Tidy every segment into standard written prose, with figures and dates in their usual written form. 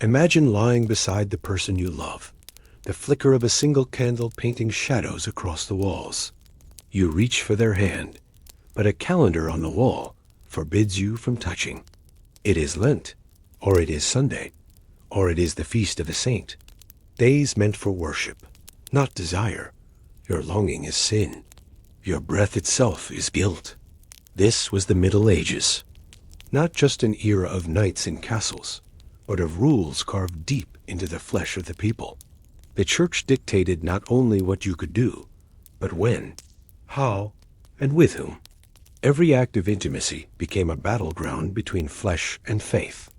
Imagine lying beside the person you love, the flicker of a single candle painting shadows across the walls. You reach for their hand, but a calendar on the wall forbids you from touching. It is Lent, or it is Sunday, or it is the feast of a saint. Days meant for worship, not desire. Your longing is sin. Your breath itself is guilt. This was the Middle Ages, not just an era of knights in castles, but of rules carved deep into the flesh of the people. The church dictated not only what you could do, but when, how, and with whom. Every act of intimacy became a battleground between flesh and faith.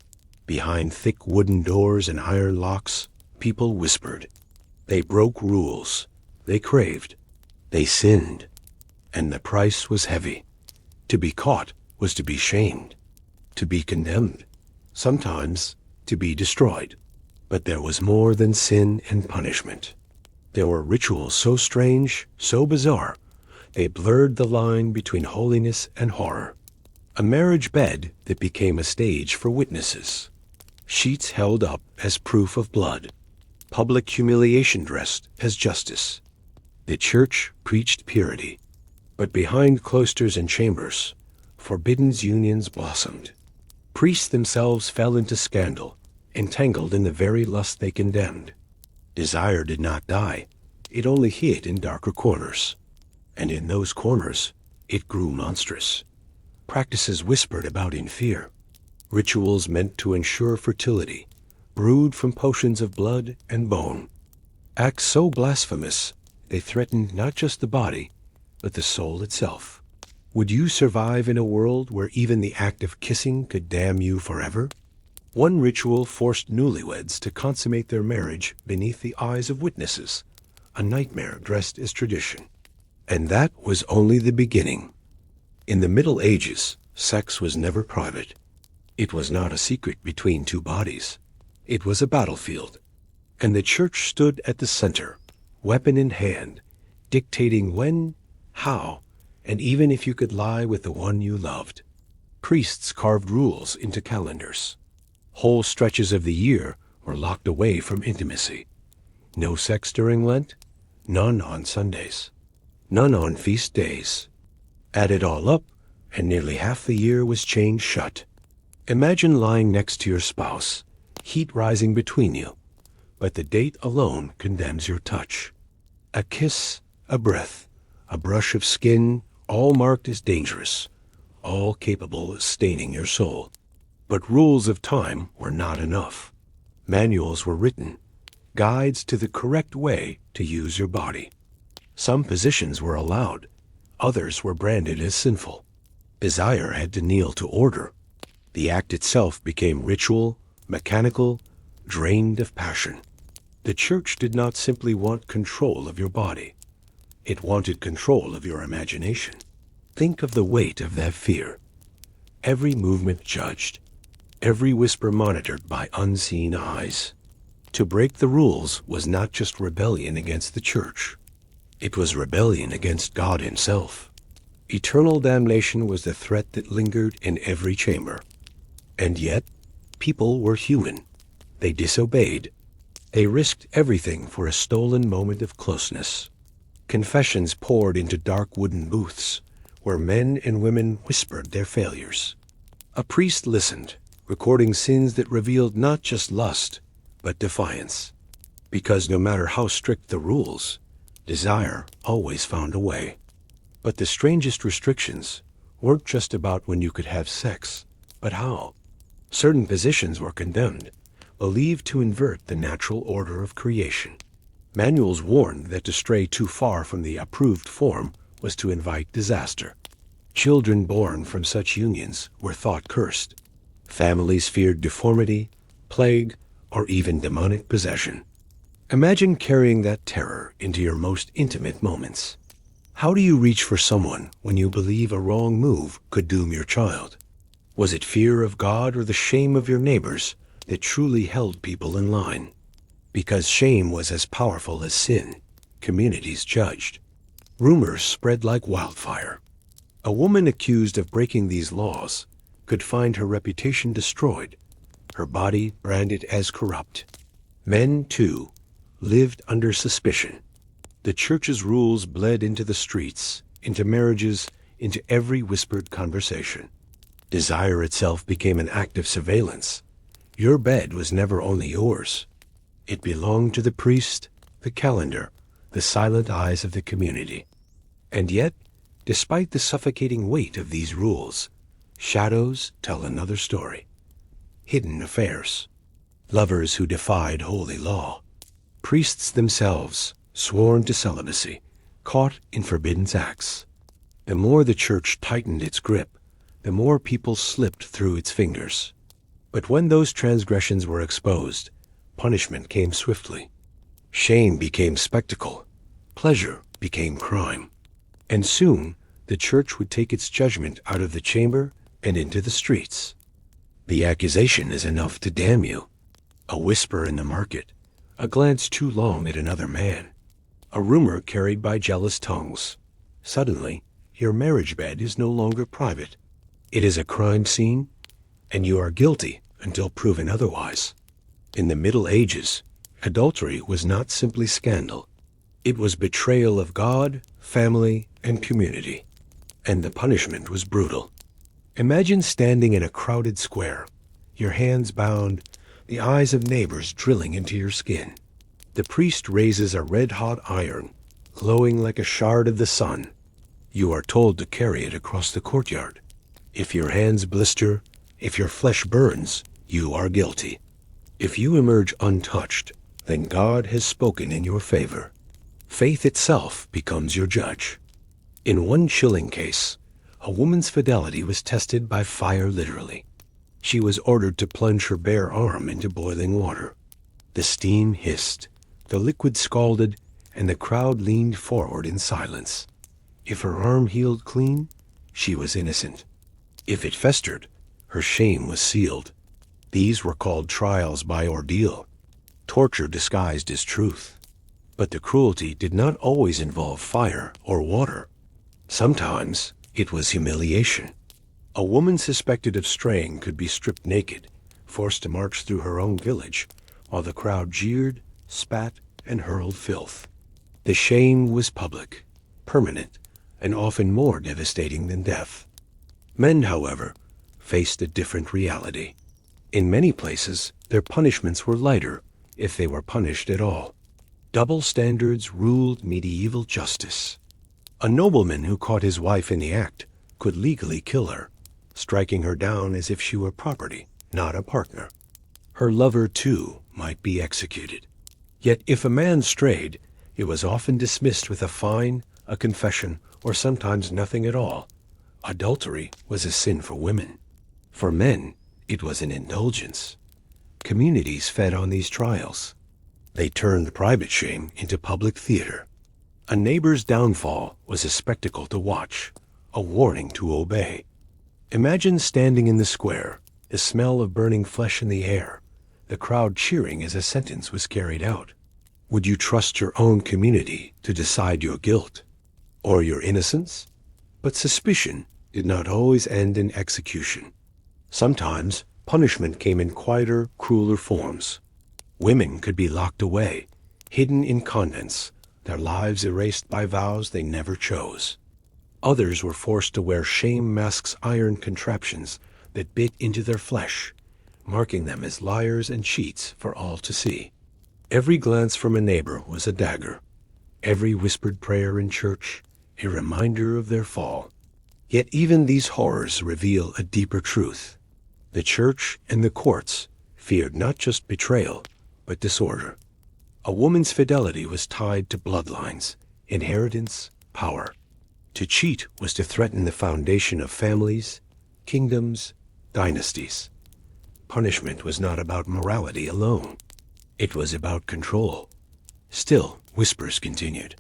Behind thick wooden doors and iron locks, people whispered. They broke rules. They craved. They sinned. And the price was heavy. To be caught was to be shamed, to be condemned, sometimes to be destroyed. But there was more than sin and punishment. There were rituals so strange, so bizarre, they blurred the line between holiness and horror. A marriage bed that became a stage for witnesses. Sheets held up as proof of blood. Public humiliation dressed as justice. The church preached purity. But behind cloisters and chambers, forbidden unions blossomed. Priests themselves fell into scandal, entangled in the very lust they condemned. Desire did not die. It only hid in darker corners. And in those corners, it grew monstrous. Practices whispered about in fear. Rituals meant to ensure fertility, brewed from potions of blood and bone. Acts so blasphemous, they threatened not just the body, but the soul itself. Would you survive in a world where even the act of kissing could damn you forever? One ritual forced newlyweds to consummate their marriage beneath the eyes of witnesses, a nightmare dressed as tradition. And that was only the beginning. In the Middle Ages, sex was never private. It was not a secret between two bodies. It was a battlefield. And the church stood at the center, weapon in hand, dictating when, how, and even if you could lie with the one you loved. Priests carved rules into calendars. Whole stretches of the year were locked away from intimacy. No sex during Lent, none on Sundays, none on feast days. Add it all up, and nearly half the year was chained shut. Imagine lying next to your spouse, heat rising between you, but the date alone condemns your touch. A kiss, a breath, a brush of skin, all marked as dangerous, all capable of staining your soul. But rules of time were not enough. Manuals were written, guides to the correct way to use your body. Some positions were allowed, others were branded as sinful. Desire had to kneel to order. The act itself became ritual, mechanical, drained of passion. The church did not simply want control of your body. It wanted control of your imagination. Think of the weight of that fear. Every movement judged. Every whisper monitored by unseen eyes. To break the rules was not just rebellion against the church. It was rebellion against God himself. Eternal damnation was the threat that lingered in every chamber. And yet, people were human. They disobeyed. They risked everything for a stolen moment of closeness. Confessions poured into dark wooden booths, where men and women whispered their failures. A priest listened, recording sins that revealed not just lust, but defiance. Because no matter how strict the rules, desire always found a way. But the strangest restrictions weren't just about when you could have sex, but how. Certain positions were condemned, believed to invert the natural order of creation. Manuals warned that to stray too far from the approved form was to invite disaster. Children born from such unions were thought cursed. Families feared deformity, plague, or even demonic possession. Imagine carrying that terror into your most intimate moments. How do you reach for someone when you believe a wrong move could doom your child? Was it fear of God or the shame of your neighbors that truly held people in line? Because shame was as powerful as sin, communities judged. Rumors spread like wildfire. A woman accused of breaking these laws could find her reputation destroyed, her body branded as corrupt. Men, too, lived under suspicion. The church's rules bled into the streets, into marriages, into every whispered conversation. Desire itself became an act of surveillance. Your bed was never only yours. It belonged to the priest, the calendar, the silent eyes of the community. And yet, despite the suffocating weight of these rules, shadows tell another story. Hidden affairs. Lovers who defied holy law. Priests themselves, sworn to celibacy, caught in forbidden acts. The more the church tightened its grip, the more people slipped through its fingers. But when those transgressions were exposed, punishment came swiftly. Shame became spectacle. Pleasure became crime. And soon, the church would take its judgment out of the chamber and into the streets. The accusation is enough to damn you. A whisper in the market, a glance too long at another man, a rumor carried by jealous tongues. Suddenly, your marriage bed is no longer private. It is a crime scene, and you are guilty until proven otherwise. In the Middle Ages, adultery was not simply scandal. It was betrayal of God, family, and community. And the punishment was brutal. Imagine standing in a crowded square, your hands bound, the eyes of neighbors drilling into your skin. The priest raises a red-hot iron, glowing like a shard of the sun. You are told to carry it across the courtyard. If your hands blister, if your flesh burns, you are guilty. If you emerge untouched, then God has spoken in your favor. Faith itself becomes your judge. In one chilling case, a woman's fidelity was tested by fire literally. She was ordered to plunge her bare arm into boiling water. The steam hissed, the liquid scalded, and the crowd leaned forward in silence. If her arm healed clean, she was innocent. If it festered, her shame was sealed. These were called trials by ordeal, torture disguised as truth. But the cruelty did not always involve fire or water. Sometimes it was humiliation. A woman suspected of straying could be stripped naked, forced to march through her own village, while the crowd jeered, spat, and hurled filth. The shame was public, permanent, and often more devastating than death. Men, however, faced a different reality. In many places, their punishments were lighter, if they were punished at all. Double standards ruled medieval justice. A nobleman who caught his wife in the act could legally kill her, striking her down as if she were property, not a partner. Her lover, too, might be executed. Yet if a man strayed, it was often dismissed with a fine, a confession, or sometimes nothing at all. Adultery was a sin for women. For men, it was an indulgence. Communities fed on these trials. They turned private shame into public theater. A neighbor's downfall was a spectacle to watch, a warning to obey. Imagine standing in the square, the smell of burning flesh in the air, the crowd cheering as a sentence was carried out. Would you trust your own community to decide your guilt or your innocence? But suspicion did not always end in execution. Sometimes punishment came in quieter, crueler forms. Women could be locked away, hidden in convents, their lives erased by vows they never chose. Others were forced to wear shame masks, iron contraptions that bit into their flesh, marking them as liars and cheats for all to see. Every glance from a neighbor was a dagger. Every whispered prayer in church, a reminder of their fall. Yet even these horrors reveal a deeper truth. The church and the courts feared not just betrayal, but disorder. A woman's fidelity was tied to bloodlines, inheritance, power. To cheat was to threaten the foundation of families, kingdoms, dynasties. Punishment was not about morality alone. It was about control. Still, whispers continued.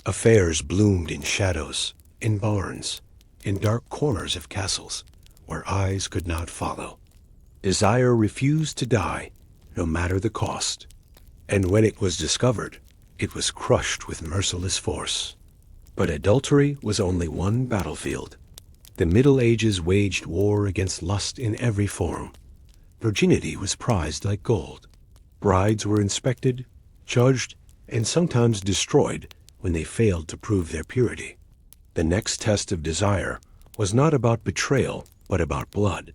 Affairs bloomed in shadows, in barns, in dark corners of castles, where eyes could not follow. Desire refused to die, no matter the cost. And when it was discovered, it was crushed with merciless force. But adultery was only one battlefield. The Middle Ages waged war against lust in every form. Virginity was prized like gold. Brides were inspected, judged, and sometimes destroyed when they failed to prove their purity. The next test of desire was not about betrayal, but about blood.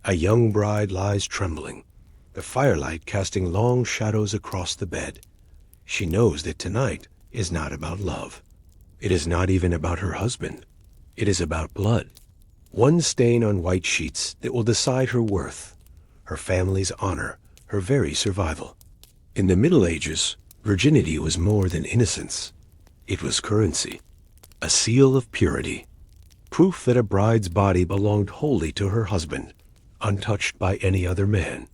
A young bride lies trembling, the firelight casting long shadows across the bed. She knows that tonight is not about love. It is not even about her husband. It is about blood. One stain on white sheets that will decide her worth, her family's honor, her very survival. In the Middle Ages, virginity was more than innocence. It was currency, a seal of purity, proof that a bride's body belonged wholly to her husband, untouched by any other man.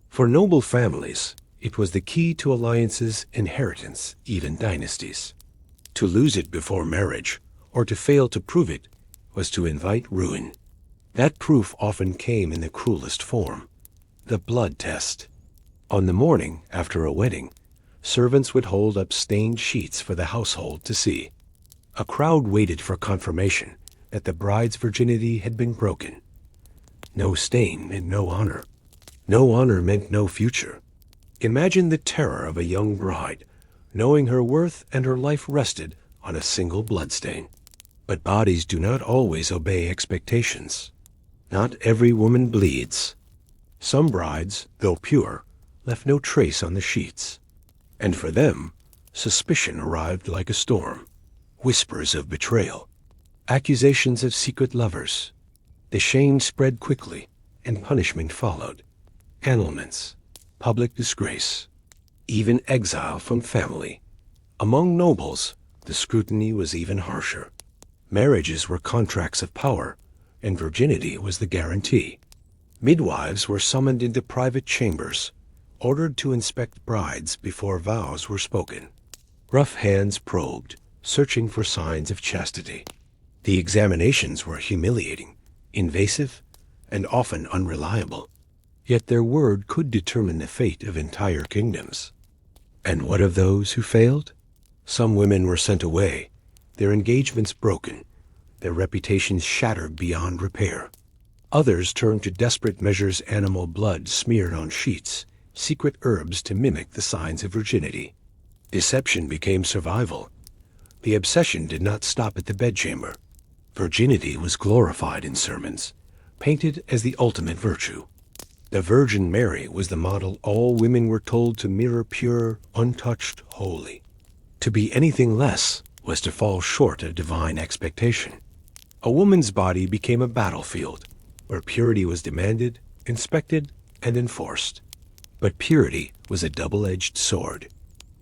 For noble families, it was the key to alliances, inheritance, even dynasties. To lose it before marriage, or to fail to prove it, was to invite ruin. That proof often came in the cruelest form, the blood test. On the morning after a wedding, servants would hold up stained sheets for the household to see. A crowd waited for confirmation that the bride's virginity had been broken. No stain meant no honor. No honor meant no future. Imagine the terror of a young bride, knowing her worth and her life rested on a single bloodstain. But bodies do not always obey expectations. Not every woman bleeds. Some brides, though pure, left no trace on the sheets. And for them, suspicion arrived like a storm. Whispers of betrayal, accusations of secret lovers. The shame spread quickly, and punishment followed. Annulments, public disgrace, even exile from family. Among nobles, the scrutiny was even harsher. Marriages were contracts of power, and virginity was the guarantee. Midwives were summoned into private chambers, ordered to inspect brides before vows were spoken. Rough hands probed, searching for signs of chastity. The examinations were humiliating, invasive, and often unreliable. Yet their word could determine the fate of entire kingdoms. And what of those who failed? Some women were sent away, their engagements broken, their reputations shattered beyond repair. Others turned to desperate measures: animal blood smeared on sheets, secret herbs to mimic the signs of virginity. Deception became survival. The obsession did not stop at the bedchamber. Virginity was glorified in sermons, painted as the ultimate virtue. The Virgin Mary was the model all women were told to mirror, pure, untouched, holy. To be anything less was to fall short of divine expectation. A woman's body became a battlefield where purity was demanded, inspected, and enforced. But purity was a double-edged sword.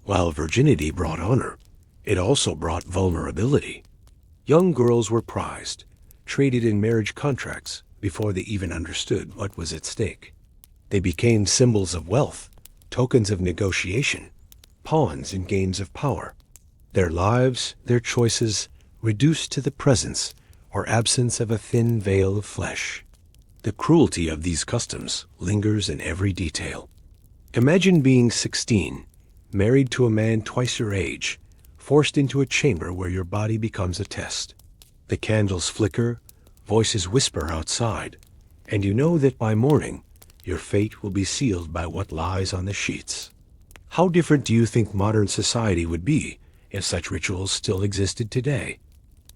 While virginity brought honor, it also brought vulnerability. Young girls were prized, traded in marriage contracts before they even understood what was at stake. They became symbols of wealth, tokens of negotiation, pawns in games of power. Their lives, their choices, reduced to the presence or absence of a thin veil of flesh. The cruelty of these customs lingers in every detail. Imagine being 16, married to a man twice your age, forced into a chamber where your body becomes a test. The candles flicker, voices whisper outside, and you know that by morning, your fate will be sealed by what lies on the sheets. How different do you think modern society would be if such rituals still existed today?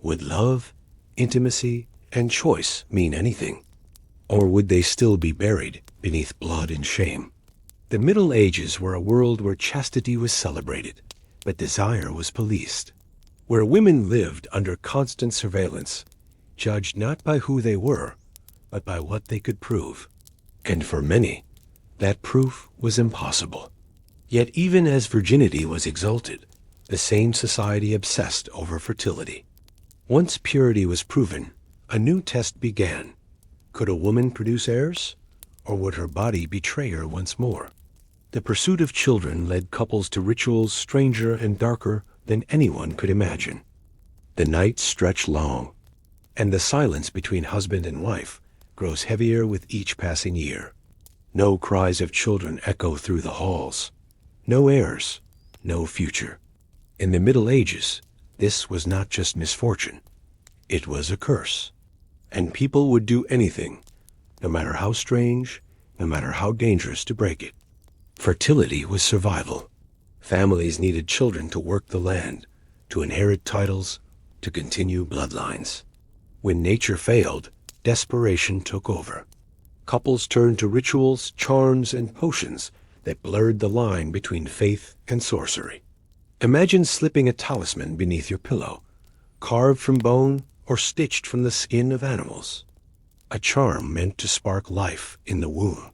Would love, intimacy, and choice mean anything? Or would they still be buried beneath blood and shame? The Middle Ages were a world where chastity was celebrated, but desire was policed, where women lived under constant surveillance, judged not by who they were, but by what they could prove. And for many, that proof was impossible. Yet even as virginity was exalted, the same society obsessed over fertility. Once purity was proven, a new test began. Could a woman produce heirs, or would her body betray her once more? The pursuit of children led couples to rituals stranger and darker than anyone could imagine. The nights stretch long, and the silence between husband and wife grows heavier with each passing year. No cries of children echo through the halls. No heirs, no future. In the Middle Ages, this was not just misfortune. It was a curse. And people would do anything, no matter how strange, no matter how dangerous to break it. Fertility was survival. Families needed children to work the land, to inherit titles, to continue bloodlines. When nature failed, desperation took over. Couples turned to rituals, charms, and potions that blurred the line between faith and sorcery. Imagine slipping a talisman beneath your pillow, carved from bone or stitched from the skin of animals. A charm meant to spark life in the womb.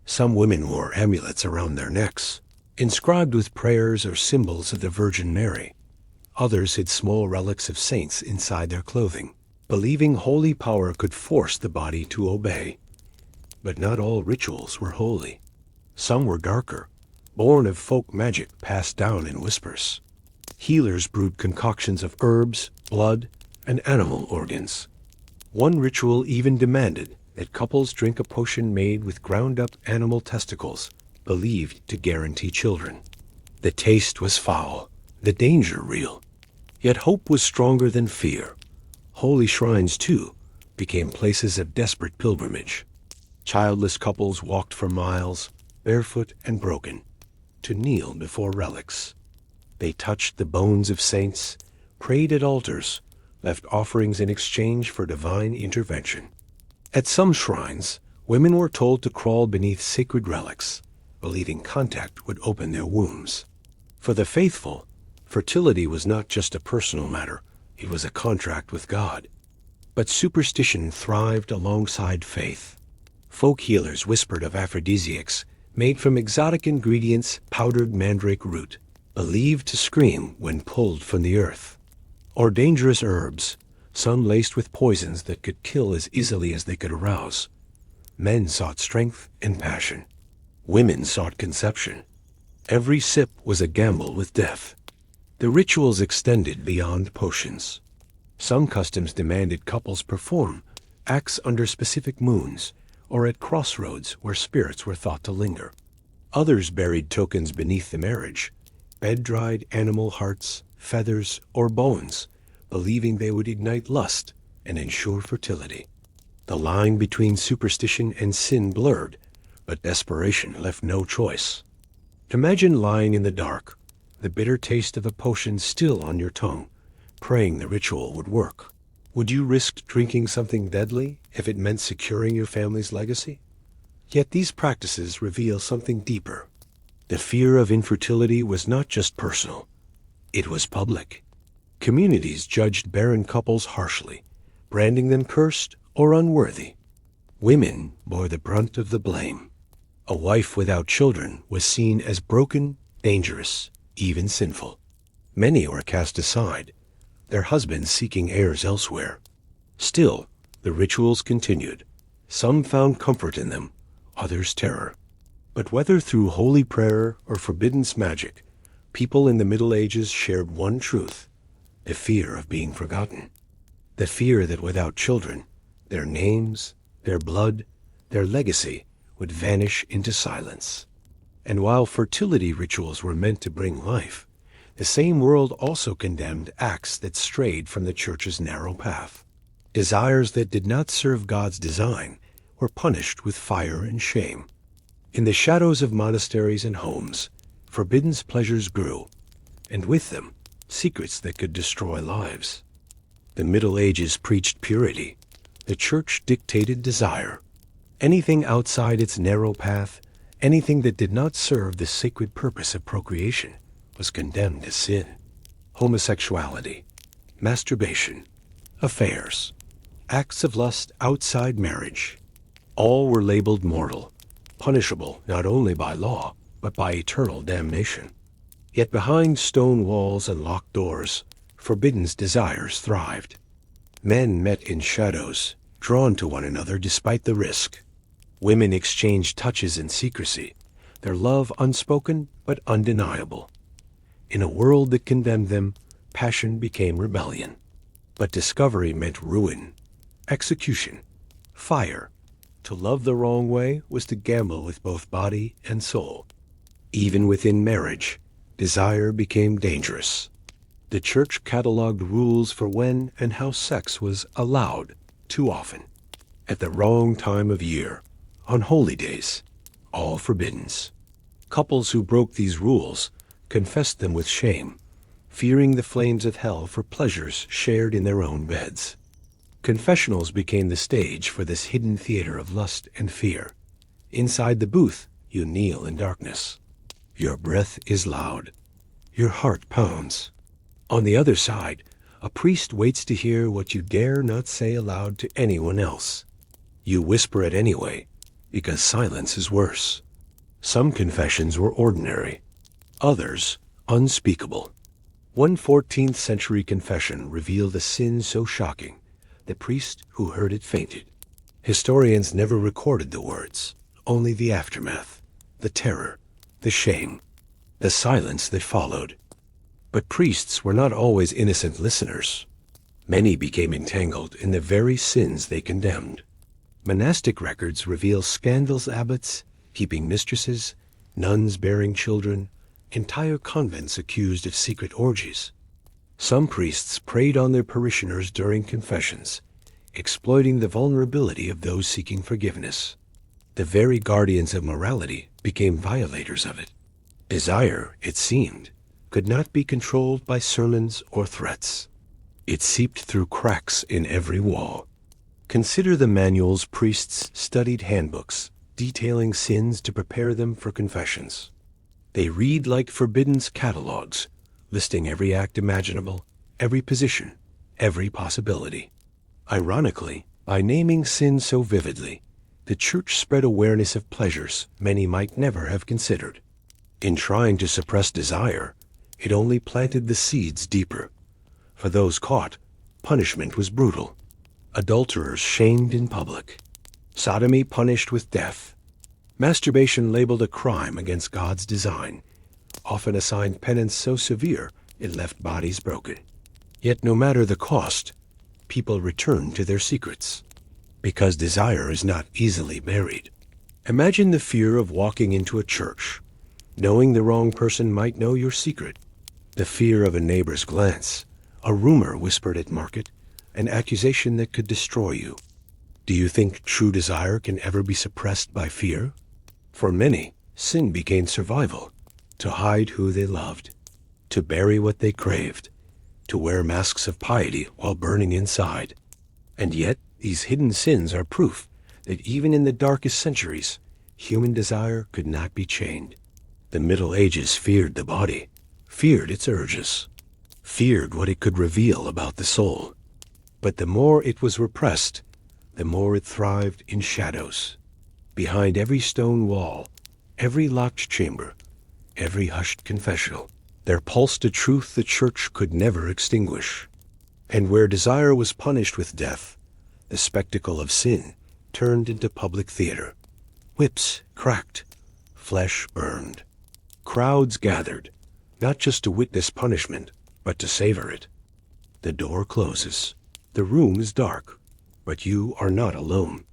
Some women wore amulets around their necks, inscribed with prayers or symbols of the Virgin Mary. Others hid small relics of saints inside their clothing, believing holy power could force the body to obey. But not all rituals were holy. Some were darker, born of folk magic passed down in whispers. Healers brewed concoctions of herbs, blood, and animal organs. One ritual even demanded that couples drink a potion made with ground-up animal testicles, believed to guarantee children. The taste was foul, the danger real. Yet hope was stronger than fear. Holy shrines, too, became places of desperate pilgrimage. Childless couples walked for miles, barefoot and broken, to kneel before relics. They touched the bones of saints, prayed at altars, left offerings in exchange for divine intervention. At some shrines, women were told to crawl beneath sacred relics, believing contact would open their wombs. For the faithful, fertility was not just a personal matter, it was a contract with God. But superstition thrived alongside faith. Folk healers whispered of aphrodisiacs made from exotic ingredients, powdered mandrake root, believed to scream when pulled from the earth. Or dangerous herbs, some laced with poisons that could kill as easily as they could arouse. Men sought strength and passion. Women sought conception. Every sip was a gamble with death. The rituals extended beyond potions. Some customs demanded couples perform acts under specific moons or at crossroads where spirits were thought to linger. Others buried tokens beneath the marriage, bed-dried animal hearts, feathers, or bones, believing they would ignite lust and ensure fertility. The line between superstition and sin blurred, but desperation left no choice. Imagine lying in the dark, the bitter taste of a potion still on your tongue, praying the ritual would work. Would you risk drinking something deadly if it meant securing your family's legacy? Yet these practices reveal something deeper. The fear of infertility was not just personal, it was public. Communities judged barren couples harshly, branding them cursed or unworthy. Women bore the brunt of the blame. A wife without children was seen as broken, dangerous, even sinful. Many were cast aside, their husbands seeking heirs elsewhere. Still, the rituals continued. Some found comfort in them, others terror. But whether through holy prayer or forbidden magic, people in the Middle Ages shared one truth: the fear of being forgotten. The fear that without children, their names, their blood, their legacy would vanish into silence. And while fertility rituals were meant to bring life, the same world also condemned acts that strayed from the Church's narrow path. Desires that did not serve God's design were punished with fire and shame. In the shadows of monasteries and homes, forbidden pleasures grew, and with them, secrets that could destroy lives. The Middle Ages preached purity. The Church dictated desire. Anything outside its narrow path, anything that did not serve the sacred purpose of procreation, was condemned as sin. Homosexuality, masturbation, affairs, acts of lust outside marriage, all were labeled mortal, punishable not only by law, but by eternal damnation. Yet behind stone walls and locked doors, forbidden desires thrived. Men met in shadows, drawn to one another despite the risk. Women exchanged touches in secrecy, their love unspoken but undeniable. In a world that condemned them, passion became rebellion. But discovery meant ruin, execution, fire. To love the wrong way was to gamble with both body and soul. Even within marriage, desire became dangerous. The Church cataloged rules for when and how sex was allowed too often. At the wrong time of year, on holy days, all forbiddens. Couples who broke these rules confessed them with shame, fearing the flames of hell for pleasures shared in their own beds. Confessionals became the stage for this hidden theater of lust and fear. Inside the booth, you kneel in darkness. Your breath is loud. Your heart pounds. On the other side, a priest waits to hear what you dare not say aloud to anyone else. You whisper it anyway, because silence is worse. Some confessions were ordinary, others unspeakable. One 14th century confession revealed a sin so shocking, the priest who heard it fainted. Historians never recorded the words, only the aftermath, the terror, the shame, the silence that followed. But priests were not always innocent listeners. Many became entangled in the very sins they condemned. Monastic records reveal scandalous abbots, keeping mistresses, nuns bearing children, entire convents accused of secret orgies. Some priests preyed on their parishioners during confessions, exploiting the vulnerability of those seeking forgiveness. The very guardians of morality became violators of it. Desire, it seemed, could not be controlled by sermons or threats. It seeped through cracks in every wall. Consider the manuals priests studied, handbooks detailing sins to prepare them for confessions. They read like forbidden's catalogs, listing every act imaginable, every position, every possibility. Ironically, by naming sin so vividly, the church spread awareness of pleasures many might never have considered. In trying to suppress desire, it only planted the seeds deeper. For those caught, punishment was brutal. Adulterers shamed in public. Sodomy punished with death. Masturbation labeled a crime against God's design, often assigned penance so severe it left bodies broken. Yet no matter the cost, people returned to their secrets, because desire is not easily buried. Imagine the fear of walking into a church, knowing the wrong person might know your secret, the fear of a neighbor's glance, a rumor whispered at market, an accusation that could destroy you. Do you think true desire can ever be suppressed by fear? For many, sin became survival, to hide who they loved, to bury what they craved, to wear masks of piety while burning inside. And yet, these hidden sins are proof that even in the darkest centuries, human desire could not be chained. The Middle Ages feared the body, feared its urges, feared what it could reveal about the soul. But the more it was repressed, the more it thrived in shadows. Behind every stone wall, every locked chamber, every hushed confessional, there pulsed a truth the church could never extinguish. And where desire was punished with death, the spectacle of sin turned into public theater. Whips cracked, flesh burned. Crowds gathered, not just to witness punishment, but to savor it. The door closes. The room is dark, but you are not alone.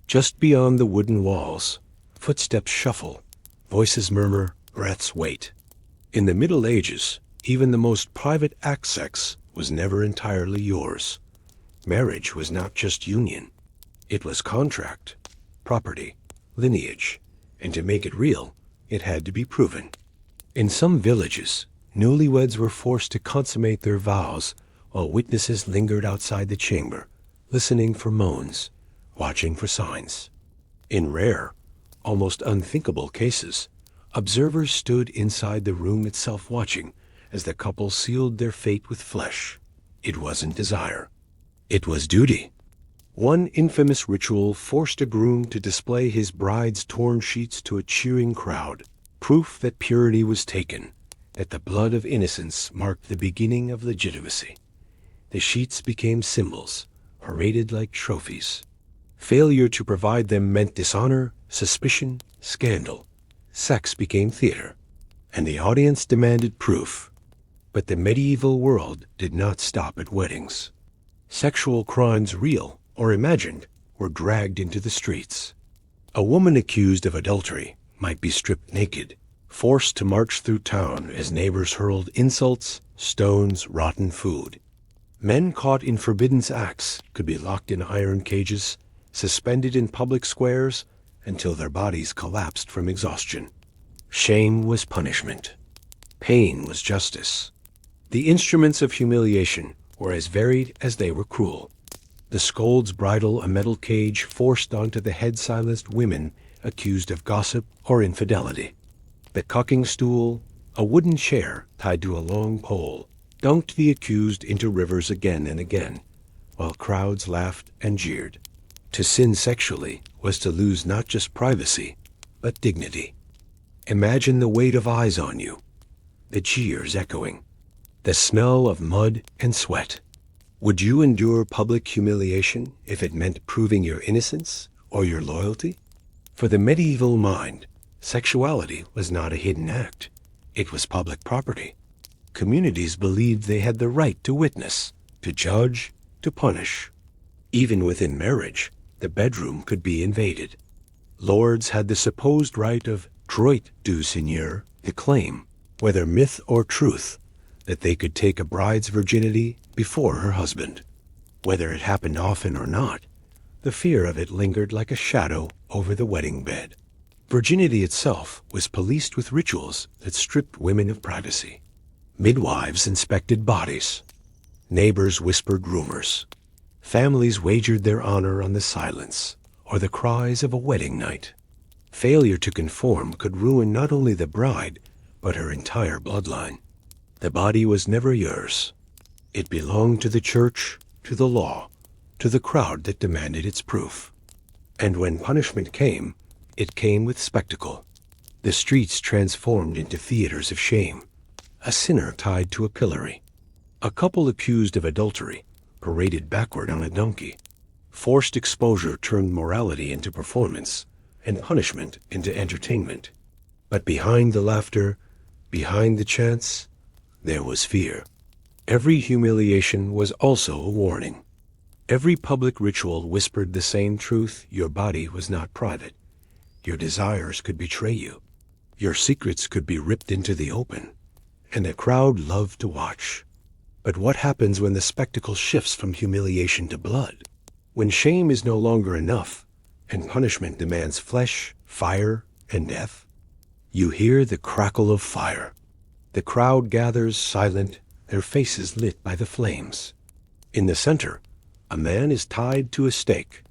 Just beyond the wooden walls, footsteps shuffle, voices murmur, breaths wait. In the Middle Ages, even the most private act sex was never entirely yours. Marriage was not just union. It was contract, property, lineage, and to make it real, it had to be proven. In some villages, newlyweds were forced to consummate their vows while witnesses lingered outside the chamber, listening for moans, watching for signs. In rare, almost unthinkable cases, observers stood inside the room itself watching as the couple sealed their fate with flesh. It wasn't desire. It was duty. One infamous ritual forced a groom to display his bride's torn sheets to a cheering crowd, proof that purity was taken, that the blood of innocence marked the beginning of legitimacy. The sheets became symbols, paraded like trophies. Failure to provide them meant dishonor, suspicion, scandal. Sex became theater, and the audience demanded proof. But the medieval world did not stop at weddings. Sexual crimes, real or imagined, were dragged into the streets. A woman accused of adultery might be stripped naked, forced to march through town as neighbors hurled insults, stones, rotten food. Men caught in forbidden acts could be locked in iron cages, suspended in public squares, until their bodies collapsed from exhaustion. Shame was punishment. Pain was justice. The instruments of humiliation were as varied as they were cruel. The scold's bridle, a metal cage forced onto the head-silenced women accused of gossip or infidelity. The cucking stool, a wooden chair tied to a long pole, dunked the accused into rivers again and again, while crowds laughed and jeered. To sin sexually was to lose not just privacy, but dignity. Imagine the weight of eyes on you, the jeers echoing, the smell of mud and sweat. Would you endure public humiliation if it meant proving your innocence or your loyalty? For the medieval mind, sexuality was not a hidden act. It was public property. Communities believed they had the right to witness, to judge, to punish. Even within marriage, the bedroom could be invaded. Lords had the supposed right of droit du seigneur, the claim, whether myth or truth, that they could take a bride's virginity before her husband. Whether it happened often or not, the fear of it lingered like a shadow over the wedding bed. Virginity itself was policed with rituals that stripped women of privacy. Midwives inspected bodies. Neighbors whispered rumors. Families wagered their honor on the silence or the cries of a wedding night. Failure to conform could ruin not only the bride, but her entire bloodline. The body was never yours. It belonged to the church, to the law, to the crowd that demanded its proof. And when punishment came, it came with spectacle. The streets transformed into theaters of shame. A sinner tied to a pillory. A couple accused of adultery paraded backward on a donkey. Forced exposure turned morality into performance and punishment into entertainment. But behind the laughter, behind the chants, there was fear. Every humiliation was also a warning. Every public ritual whispered the same truth: your body was not private. Your desires could betray you. Your secrets could be ripped into the open. And the crowd loved to watch. But what happens when the spectacle shifts from humiliation to blood? When shame is no longer enough, and punishment demands flesh, fire, and death? You hear the crackle of fire. The crowd gathers silent, their faces lit by the flames. In the center, a man is tied to a stake.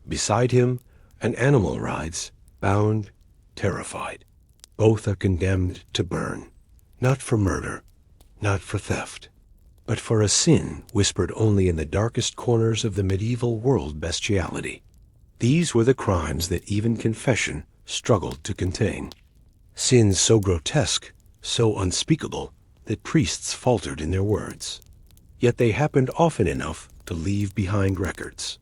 Beside him, an animal rides, bound, terrified. Both are condemned to burn, not for murder, not for theft, but for a sin whispered only in the darkest corners of the medieval world: bestiality. These were the crimes that even confession struggled to contain. Sins so grotesque, so unspeakable, that priests faltered in their words. Yet they happened often enough to leave behind records.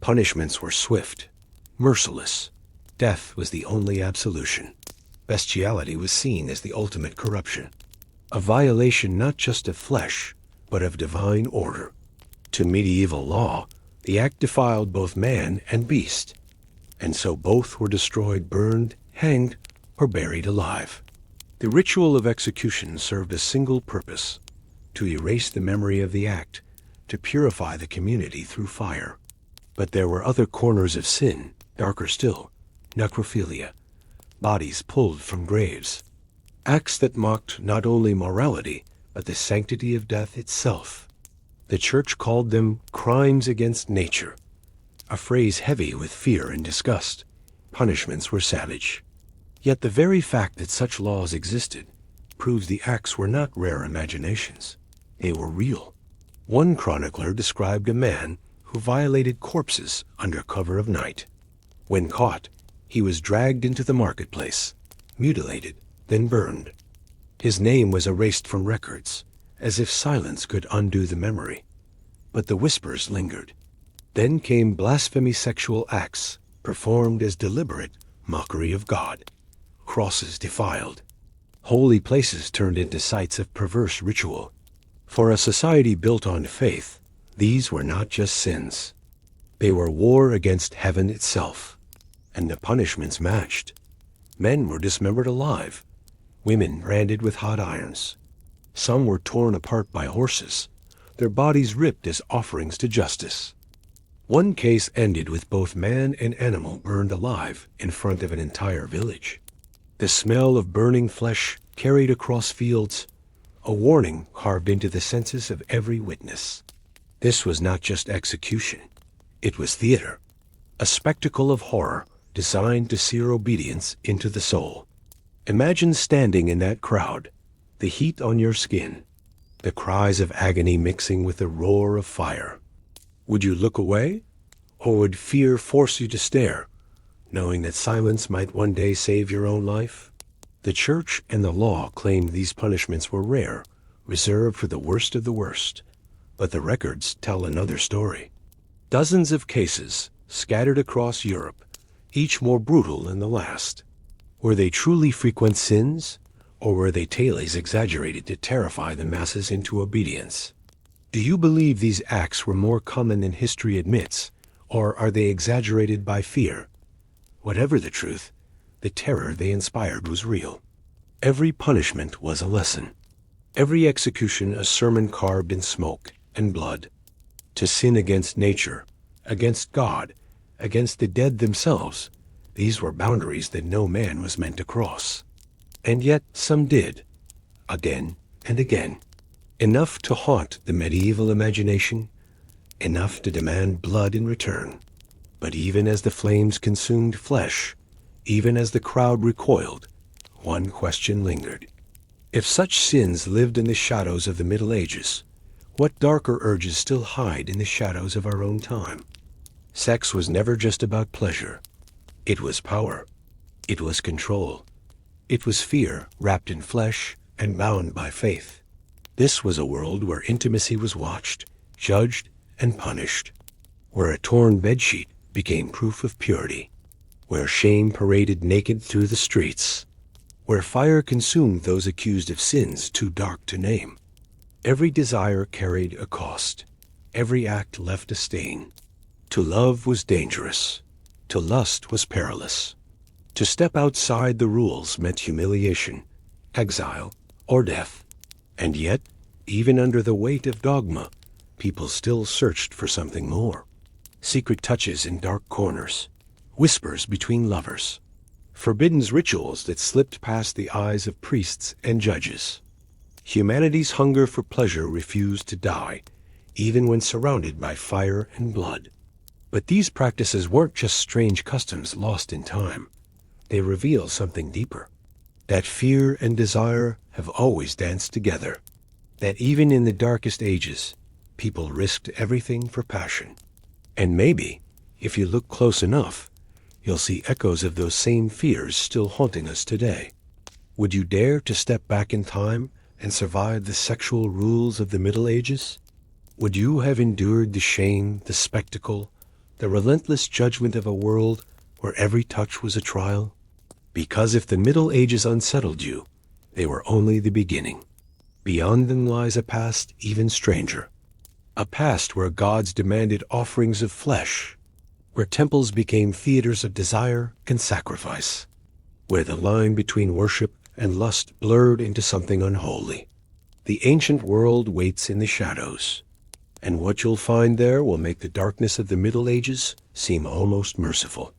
Punishments were swift, merciless. Death was the only absolution. Bestiality was seen as the ultimate corruption, a violation not just of flesh, but of divine order. To medieval law, the act defiled both man and beast, and so both were destroyed, burned, hanged, or buried alive. The ritual of execution served a single purpose: to erase the memory of the act, to purify the community through fire. But there were other corners of sin, darker still: necrophilia, bodies pulled from graves, acts that mocked not only morality, but the sanctity of death itself. The church called them crimes against nature, a phrase heavy with fear and disgust. Punishments were savage. Yet the very fact that such laws existed proves the acts were not rare imaginations. They were real. One chronicler described a man who violated corpses under cover of night. When caught, he was dragged into the marketplace, mutilated, then burned. His name was erased from records, as if silence could undo the memory. But the whispers lingered. Then came blasphemy sexual acts, performed as deliberate mockery of God. Crosses defiled. Holy places turned into sites of perverse ritual. For a society built on faith, these were not just sins. They were war against heaven itself. And the punishments matched. Men were dismembered alive. Women branded with hot irons. Some were torn apart by horses, their bodies ripped as offerings to justice. One case ended with both man and animal burned alive in front of an entire village. The smell of burning flesh carried across fields, a warning carved into the senses of every witness. This was not just execution. It was theater, a spectacle of horror designed to sear obedience into the soul. Imagine standing in that crowd, the heat on your skin, the cries of agony mixing with the roar of fire. Would you look away, or would fear force you to stare, knowing that silence might one day save your own life? The church and the law claimed these punishments were rare, reserved for the worst of the worst. But the records tell another story. Dozens of cases scattered across Europe, each more brutal than the last. Were they truly frequent sins, or were they tales exaggerated to terrify the masses into obedience? Do you believe these acts were more common than history admits, or are they exaggerated by fear? Whatever the truth, the terror they inspired was real. Every punishment was a lesson. Every execution a sermon carved in smoke and blood. To sin against nature, against God, against the dead themselves, these were boundaries that no man was meant to cross. And yet some did, again and again. Enough to haunt the medieval imagination, enough to demand blood in return. But even as the flames consumed flesh, even as the crowd recoiled, one question lingered. If such sins lived in the shadows of the Middle Ages, what darker urges still hide in the shadows of our own time? Sex was never just about pleasure. It was power. It was control. It was fear wrapped in flesh and bound by faith. This was a world where intimacy was watched, judged, and punished, where a torn bedsheet became proof of purity, where shame paraded naked through the streets, where fire consumed those accused of sins too dark to name. Every desire carried a cost. Every act left a stain. To love was dangerous. To lust was perilous. To step outside the rules meant humiliation, exile, or death. And yet, even under the weight of dogma, people still searched for something more. Secret touches in dark corners, whispers between lovers, forbidden rituals that slipped past the eyes of priests and judges. Humanity's hunger for pleasure refused to die, even when surrounded by fire and blood. But these practices weren't just strange customs lost in time. They reveal something deeper. That fear and desire have always danced together. That even in the darkest ages, people risked everything for passion. And maybe, if you look close enough, you'll see echoes of those same fears still haunting us today. Would you dare to step back in time and survive the sexual rules of the Middle Ages? Would you have endured the shame, the spectacle, the relentless judgment of a world where every touch was a trial? Because if the Middle Ages unsettled you, they were only the beginning. Beyond them lies a past even stranger. A past where gods demanded offerings of flesh, where temples became theaters of desire and sacrifice, where the line between worship and lust blurred into something unholy. The ancient world waits in the shadows, and what you'll find there will make the darkness of the Middle Ages seem almost merciful.